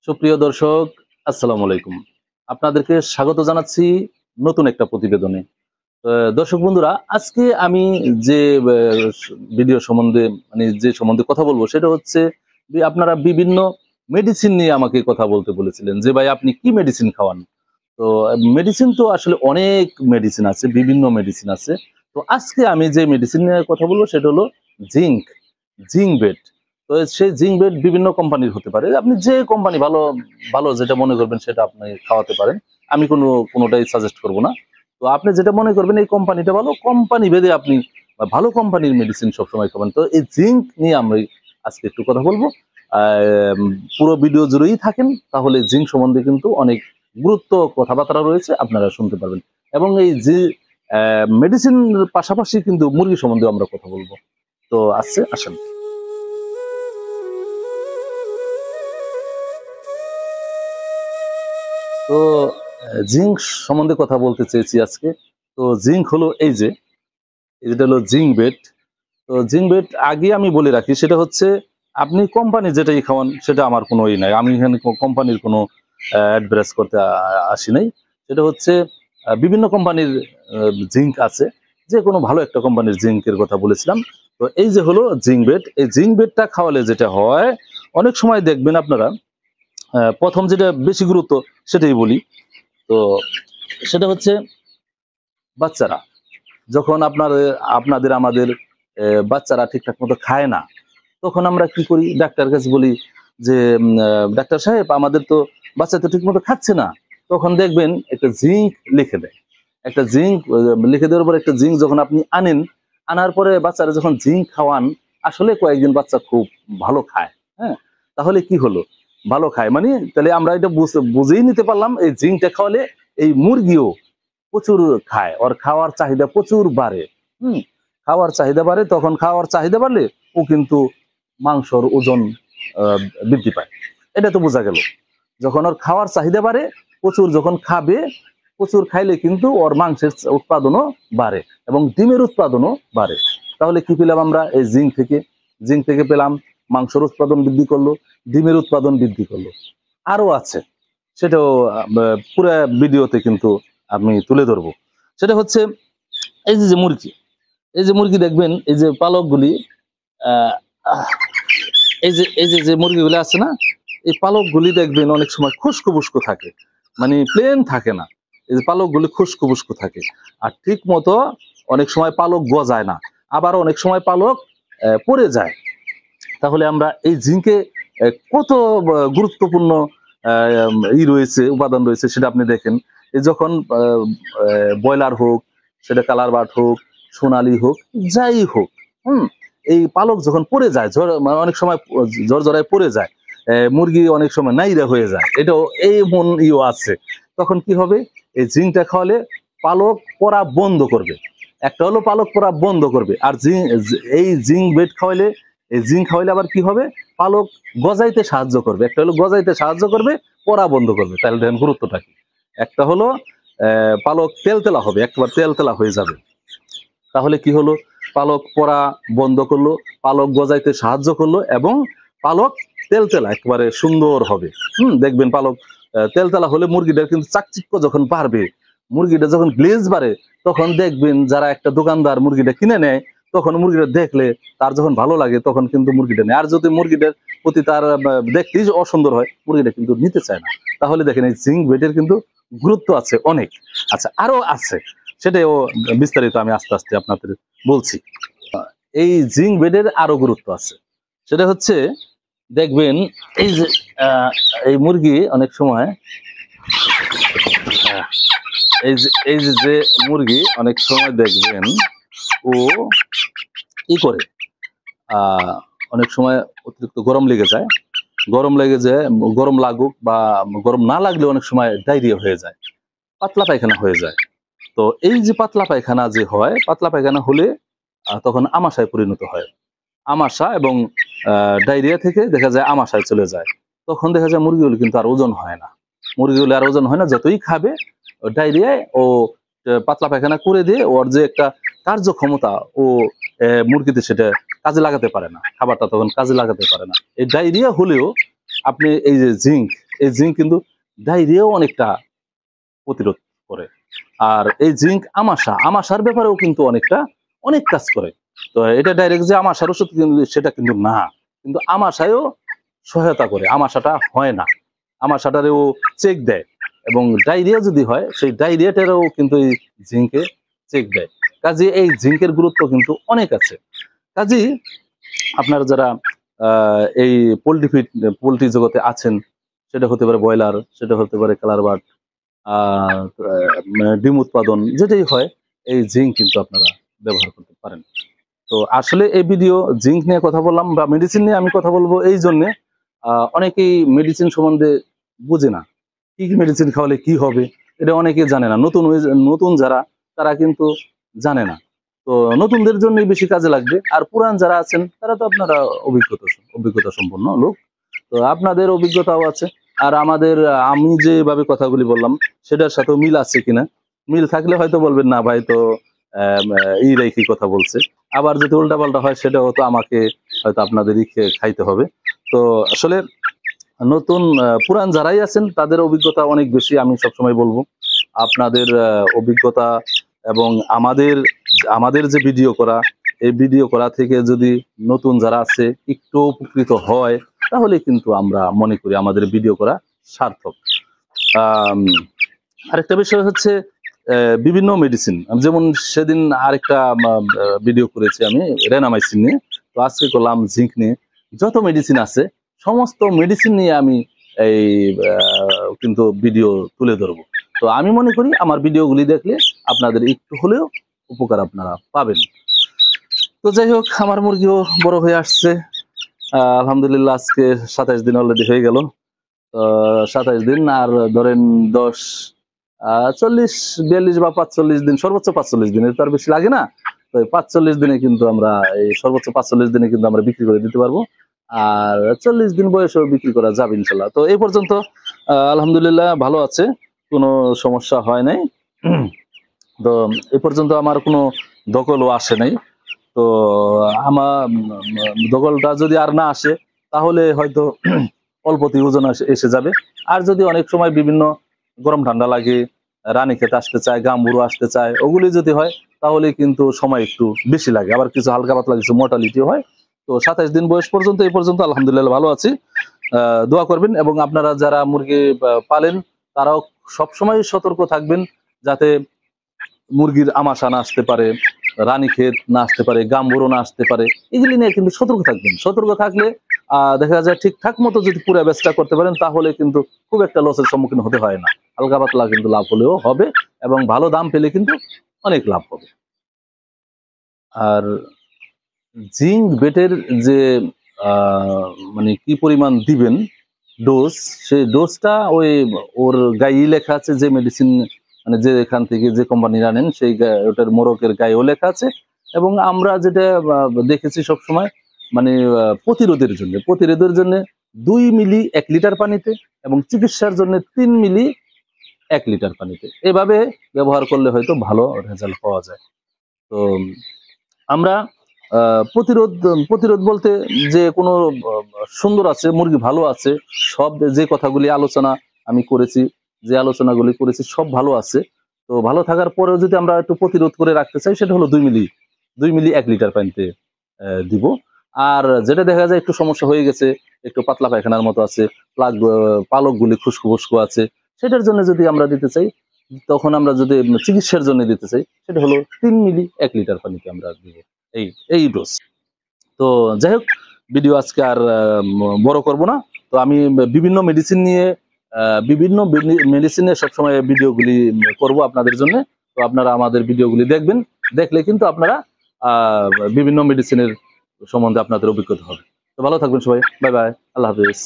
সুপ্রিয় দর্শক, আসসালামু আলাইকুম। আপনাদেরকে স্বাগত জানাচ্ছি নতুন একটা প্রতিবেদনে। দর্শক বন্ধুরা, আজকে আমি যে ভিডিও সম্বন্ধে যে সম্বন্ধে কথা বলবো সেটা হচ্ছে আপনারা বিভিন্ন মেডিসিন নিয়ে আমাকে কথা বলতে বলেছিলেন যে ভাই আপনি কি মেডিসিন খাওয়ান। তো মেডিসিন তো আসলে অনেক মেডিসিন আছে, বিভিন্ন মেডিসিন আছে। তো আজকে আমি যে মেডিসিন নিয়ে কথা বলবো সেটা হলো জিঙ্ক, জিঙ্ক বেড। তো সেই জিঙ্ক বেড বিভিন্ন কোম্পানির হতে পারে, আপনি যে কোম্পানি ভালো ভালো যেটা মনে করবেন সেটা আপনি খাওয়াতে পারেন। আমি কোনোটাই সাজেস্ট করব না। তো আপনি যেটা মনে করবেন এই কোম্পানিটা ভালো, কোম্পানি ভেদে আপনি ভালো কোম্পানির মেডিসিন সবসময় খাবেন। তো এই জিঙ্ক নিয়ে আমরা আজকে একটু কথা বলবো। আহ, পুরো ভিডিও জুড়েই থাকেন, তাহলে জিঙ্ক সম্বন্ধে কিন্তু অনেক গুরুত্ব কথাবার্তা রয়েছে, আপনারা শুনতে পারবেন। এবং এই যে মেডিসিন পাশাপাশি কিন্তু মুরগি সম্বন্ধে আমরা কথা বলবো। তো আসেন। তো জিঙ্ক সম্বন্ধে কথা বলতে চেয়েছি আজকে। তো জিঙ্ক হলো যেটা হলো জিঙ্ক বেড। তো জিঙ্ক বেড আগে আমি বলে রাখি, সেটা হচ্ছে আপনি কোম্পানি যেটাই খাওয়ান সেটা আমার কোনো নাই, আমি এখানে কোম্পানির কোনো অ্যাডভার্টাইজ করতে আসি নাই। সেটা হচ্ছে বিভিন্ন কোম্পানির জিঙ্ক আছে, যে কোনো ভালো একটা কোম্পানির জিঙ্কের কথা বলেছিলাম। তো এই যে হলো জিঙ্ক বেড, এই জিঙ্ক বেডটা খাওয়ালে যেটা হয়, অনেক সময় দেখবেন আপনারা, প্রথম যেটা বেশি গুরুত্ব সেটাই বলি। তো সেটা হচ্ছে বাচ্চারা যখন আপনাদের আমাদের বাচ্চারা ঠিকঠাক মতো খায় না, তখন আমরা কি করি, ডাক্তার কাছে বলি যে ডাক্তার সাহেব আমাদের তো বাচ্চা তো ঠিক মতো খাচ্ছে না। তখন দেখবেন একটা জিঙ্ক লিখে দেয়, একটা জিঙ্ক লিখে দেওয়ার পর একটা জিঙ্ক যখন আপনি আনার পরে বাচ্চারা যখন জিঙ্ক খাওয়ান, আসলে কয়েকদিন বাচ্চা খুব ভালো খায়। হ্যাঁ, তাহলে কি হলো, ভালো খায় মানে তাহলে আমরা এটা বুঝেই নিতে পারলাম এই জিঙ্কটা খাওয়ালে এই মুরগিও প্রচুর খায়, ওর খাওয়ার চাহিদা প্রচুর বাড়ে। হুম, খাওয়ার চাহিদা বাড়ে, তখন খাওয়ার চাহিদা বাড়লে ও কিন্তু মাংসর ওজন আহ, বৃদ্ধি পায়। এটা তো বোঝা গেল, যখন ওর খাওয়ার চাহিদা বাড়ে, প্রচুর যখন খাবে, প্রচুর খাইলে কিন্তু ওর মাংসের উৎপাদনও বাড়ে এবং ডিমের উৎপাদনও বাড়ে। তাহলে কি পেলাম আমরা এই জিঙ্ক থেকে পেলাম মাংসের উৎপাদন বৃদ্ধি করলো, ডিমের উৎপাদন বৃদ্ধি করলো। আরো আছে, সেটাও পুরো ভিডিওতে কিন্তু আমি তুলে ধরবো। সেটা হচ্ছে এই যে মুরগি, এই যে মুরগি দেখবেন, এই যে পালকগুলি, আহ আহ, এই যে মুরগিগুলি আছে না, এই পালকগুলি দেখবেন অনেক সময় খুস্কো বুস্কো থাকে, মানে প্লেন থাকে না। এই যে পালকগুলি খুস্কো বুস্কো থাকে, আর ঠিক মতো অনেক সময় পালক গজায় না, আবার অনেক সময় পালক পড়ে যায়। তাহলে আমরা এই জিঙ্কে কত গুরুত্বপূর্ণ রয়েছে, উপাদান রয়েছে সেটা আপনি দেখেন। এই যখন ব্রয়লার হোক, সেটা কালার বার্ড হোক, সোনালি হোক, যাই হোক, এই পালক যখন পড়ে যায়, অনেক সময় জ্বর জড়ায় পড়ে যায়, মুরগি অনেক সময় নাইরা হয়ে যায়, এটাও এই মন আছে। তখন কি হবে, এই জিঙ্কটা খাওয়ালে পালক পড়া বন্ধ করবে। একটা হলো পালক পড়া বন্ধ করবে, আর এই জিঙ্ক বেড খাওয়াইলে, এই জিঙ্ক খাওয়াইলে আবার কি হবে, পালক গজাইতে সাহায্য করবে। একটা হলো গজাইতে সাহায্য করবে, পড়া বন্ধ করবে। তাহলে দেখেন গুরুত্বটা কি। একটা হলো পালক তেলতেলা হবে, একবার তেলতেলা হয়ে যাবে। তাহলে কি হলো, পালক পড়া বন্ধ করলো, পালক গজাইতে সাহায্য করলো, এবং পালক তেলতেলা একেবারে সুন্দর হবে। দেখবেন পালক তেলতেলা হলে মুরগিটার কিন্তু চাকচিক্য যখন বাড়বে, মুরগিটা যখন গ্লেজ বাড়ে, তখন দেখবেন যারা একটা দোকানদার মুরগিটা কিনে নেয়, তখন মুরগিটা দেখলে তার যখন ভালো লাগে তখন কিন্তু মুরগিটা নেয়। আর যদি মুরগিটার প্রতি তার দেখতেই অসুন্দর হয়, মুরগিটা কিন্তু নিতে চায় না। তাহলে দেখেন এই জিঙ্ক বেডের কিন্তু গুরুত্ব আছে অনেক। আচ্ছা, আরো আছে, সেটাও বিস্তারিত আমি আস্তে আস্তে আপনাদের বলছি। এই জিঙ্ক বেডের আরো গুরুত্ব আছে, সেটা হচ্ছে দেখবেন এই যে এই মুরগি অনেক সময়, এই যে মুরগি অনেক সময় দেখবেন ও কি করে, অনেক সময় অতিরিক্ত গরম লেগে যায়, গরম লাগুক বা গরম না লাগলে অনেক সময় ডায়রিয়া হয়ে যায়, পাতলা পায়খানা হয়ে যায়। তো এই যে পাতলা পায়খানা যে হয়, পাতলা পায়খানা হলে তখন আমাশায় পরিণত হয়। আমাশা এবং ডায়রিয়া থেকে দেখা যায় আমাশায় চলে যায়। তখন দেখা যায় মুরগিগুলো কিন্তু আর ওজন হয় না, মুরগিগুলো আর ওজন হয় না, যতই খাবে ডায়রিয়ায় ও পাতলা পায়খানা করে দিয়ে ওর যে একটা কার্যক্ষমতা ও মুরগিতে সেটা কাজে লাগাতে পারে না, খাবারটা তখন কাজে লাগাতে পারে না। এই ডায়রিয়া হলেও আপনি এই যে জিঙ্ক, এই জিঙ্ক কিন্তু ডায়রিয়াও অনেকটা প্রতিরোধ করে। আর এই জিঙ্ক আমাশার ব্যাপারেও কিন্তু অনেক কাজ করে। তো এটা ডাইরেক্ট যে আমাশার ওষুধ কিন্তু সেটা কিন্তু না, কিন্তু আমাশায়ও সহায়তা করে, আমাশাটা হয় না, আমাশাটারেও চেক দেয়। এবং ডায়রিয়া যদি হয় সেই ডায়রিয়াটারও কিন্তু এই জিঙ্কে চেক দেয়। কাজে এই জিঙ্কের গুরুত্ব কিন্তু অনেক আছে। কাজে আপনারা যারা এই পোলট্রি জগতে আছেন, সেটা হতে পারে ব্রয়লার, সেটা হতে পারে কালার বার্ড, ডিম উৎপাদন, যেটাই হয় এই জিঙ্ক কিন্তু আপনারা ব্যবহার করতে পারেন। তো আসলে এই ভিডিও জিঙ্ক নিয়ে কথা বললাম বা মেডিসিন নিয়ে আমি কথা বলবো এই জন্যে, অনেকেই মেডিসিন সম্বন্ধে বুঝে না, কি কি মেডিসিন খাওয়ালে কি হবে এটা অনেকে জানে না। নতুন যারা তারা কিন্তু জানে না। তো নতুনদের জন্যই বেশি কাজে লাগবে। আর পুরান যারা আছেন তারা তো আপনারা অভিজ্ঞতা সম্পন্ন লোক, তো আপনাদের অভিজ্ঞতাও আছে। আর আমি যেভাবে কথাগুলি বললাম সেটার সাথেও মিল আছে কিনা, মিল থাকলে হয়তো বলবেন না ভাই তো এই রেখে কথা বলছে। আবার যদি উল্টাপাল্টা হয় সেটাও তো আমাকে হয়তো আপনাদেরই খাইতে হবে। তো আসলে পুরান যারাই আছেন তাদের অভিজ্ঞতা অনেক বেশি। আমি সবসময় বলবো আপনাদের অভিজ্ঞতা এবং আমাদের যে ভিডিও করা, এই ভিডিও করা থেকে যদি নতুন যারা আছে একটু উপকৃত হয়, তাহলে কিন্তু আমরা মনে করি আমাদের ভিডিও করা সার্থক। আরেকটা বিষয় হচ্ছে বিভিন্ন মেডিসিন, যেমন সেদিন আরেকটা ভিডিও করেছি আমি রেনামাইসিন নিয়ে, তো আজকে করলাম জিঙ্ক নিয়ে। যত মেডিসিন আছে সমস্ত মেডিসিন নিয়ে আমি এই কিন্তু ভিডিও তুলে ধরবো। তো আমি মনে করি আমার ভিডিওগুলি দেখলে আপনাদের একটু হলেও উপকার আপনারা পাবেন। তো যাই হোক, আমার মুরগিও বড় হয়ে আসছে আলহামদুলিল্লাহ। আজকে 27 দিন অলরেডি হয়ে গেল। 27 দিন আর ধরেন 40, 42 বা 45 দিন, সর্বোচ্চ 45 দিনের তার বেশি লাগে না। তো 45 দিনে কিন্তু আমরা সর্বোচ্চ 45 দিনে কিন্তু আমরা বিক্রি করে দিতে পারবো। আর 40 দিন বয়সেও বিক্রি করা যাবে ইনশাল্লাহ। তো এই পর্যন্ত আলহামদুলিল্লাহ ভালো আছে, কোনো সমস্যা হয় নাই। তো এই পর্যন্ত আমার কোনো দখলও আসে নাই। তো আমার দখলটা যদি আর না আসে তাহলে হয়তো অল্পতেই ওজন এসে যাবে। আর যদি অনেক সময় বিভিন্ন গরম ঠান্ডা লাগে, রানীক্ষেত আসতে চায়, গাম্বুরু আসতে চায়, ওগুলি যদি হয় তাহলে কিন্তু সময় একটু বেশি লাগে। আবার কিছু হালকা পাতলা কিছু মোর্টালিটি হয়। তো 27 দিন বয়স পর্যন্ত এই পর্যন্ত আলহামদুলিল্লাহ ভালো আছি। দোয়া করবেন এবং আপনারা যারা মুরগি পালেন তারাও সবসময় সতর্ক থাকবেন যাতে মুরগির আমাশা না আসতে পারে, রানীক্ষেত না আসতে পারে, গাম্বুরু না আসতে পারে। এগুলি নিয়ে কিন্তু সতর্ক থাকবেন। সতর্ক থাকলে দেখা যায় ঠিকঠাক মতো যদি পুরো ব্যবসা করতে পারেন তাহলে কিন্তু খুব একটা লসের সম্মুখীন হতে হয় না। হালকা পাতলা কিন্তু লাভ হলেও হবে এবং ভালো দাম পেলে কিন্তু অনেক লাভ হবে। আর জিঙ্ক বেটের যে মানে কি পরিমাণ দিবেন ডোজ, সেই ডোজটা ওর গায়ে লেখা আছে, যে মেডিসিন মানে যে এখান থেকে যে কোম্পানি আনেন সেই ওটার মোড়কের গায়েও লেখা আছে। এবং আমরা যেটা দেখেছি সবসময় মানে প্রতিরোধের জন্য 2 মিলি 1 লিটার পানিতে এবং চিকিৎসার জন্য 3 মিলি 1 লিটার পানিতে, এভাবে ব্যবহার করলে হয়তো ভালো রেজাল্ট পাওয়া যায়। তো আমরা প্রতিরোধ বলতে যে কোনো সুন্দর আছে, মুরগি ভালো আছে, সব যে কথাগুলি আলোচনাগুলি করেছি সব ভালো আছে। তো ভালো থাকার পরেও যদি আমরা একটু প্রতিরোধ করে রাখতে চাই সেটা হলো 2 মিলি 1 লিটার পানিতে দিব। আর যেটা দেখা যায় একটু সমস্যা হয়ে গেছে, একটু পাতলা পায়খানার মতো আছে, পালকগুলি খুশকু খুশকু আছে, সেটার জন্য যদি আমরা দিতে চাই, তখন আমরা যদি চিকিৎসার জন্য দিতে চাই সেটা হলো 3 মিলি 1 লিটার পানিতে আমরা দিব এই ডোজ। তো যাই হোক, ভিডিও আজকে আর বড় করব না। তো আমি বিভিন্ন মেডিসিনের সবসময় ভিডিওগুলি করব আপনাদের জন্য। তো আপনারা আমাদের ভিডিওগুলি দেখবেন, দেখলে কিন্তু আপনারা বিভিন্ন মেডিসিনের সম্বন্ধে আপনাদের অভিজ্ঞতা হবে। তো ভালো থাকবেন সবাই, বাই বাই, আল্লাহ হাফিজ।